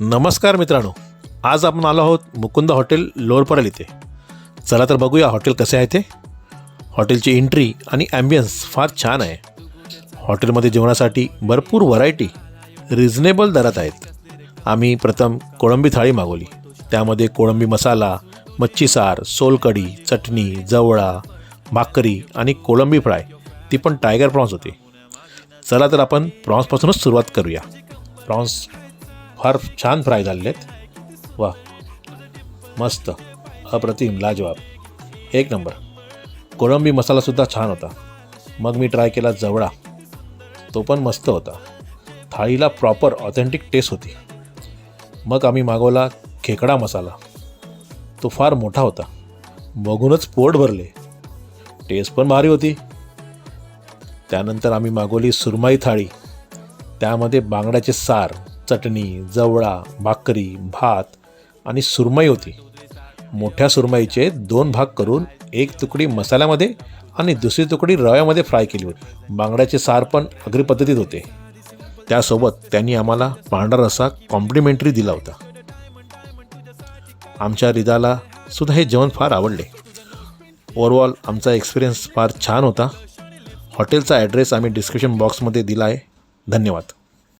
नमस्कार मित्रांनो, आज आपण आलो आहोत मुकुंद हॉटेल लोअर परळ इथे. चला तर बघूया हॉटेल कसे आहे ते. हॉटेलची एंट्री आणि ॲम्बियन्स फार छान आहे. हॉटेलमध्ये जेवणासाठी भरपूर व्हरायटी रिझनेबल दरात आहेत. आम्ही प्रथम कोळंबी थाळी मागवली. त्यामध्ये कोळंबी मसाला, मच्छी सार, सोलकढी, चटणी, जवळा, भाकरी आणि कोळंबी फ्राय, ती पण टायगर प्रॉन्स होती. चला तर आपण प्रॉन्सपासूनच सुरुवात करूया. प्रॉन्स फार छान फ्राय झालेले आहेत. वा, मस्त, अप्रतिम, लाजवाब, एक नंबर. कोळंबी मसालासुद्धा छान होता. मग मी ट्राय केला जवळा, तो पण मस्त होता. थाळीला प्रॉपर ऑथेंटिक टेस्ट होती. मग आम्ही मागवला खेकडा मसाला. तो फार मोठा होता, बघूनच पोट भरले. टेस्ट पण भारी होती. त्यानंतर आम्ही मागवली सुरमई थाळी. त्यामध्ये बांगड्याचे सार, चटणी, जवळा, भाकरी, भात आणि सुरमई होती. मोठ्या सुरमईचे 2 भाग करून एक तुकडी मसाल्यामध्ये आणि दुसरी तुकडी रव्यामध्ये फ्राय केली होती. बांगड्याचे सार पण आगरी पद्धतीत होते. त्यासोबत त्यांनी आम्हाला पांढरा रस्सा कॉम्प्लिमेंटरी दिला होता. आमच्या रिदाला सुद्धा हे जेवण फार आवडले. ओव्हरऑल आमचा एक्सपिरियन्स फार छान होता. हॉटेलचा ॲड्रेस आम्ही डिस्क्रिप्शन बॉक्समध्ये दिला आहे. धन्यवाद.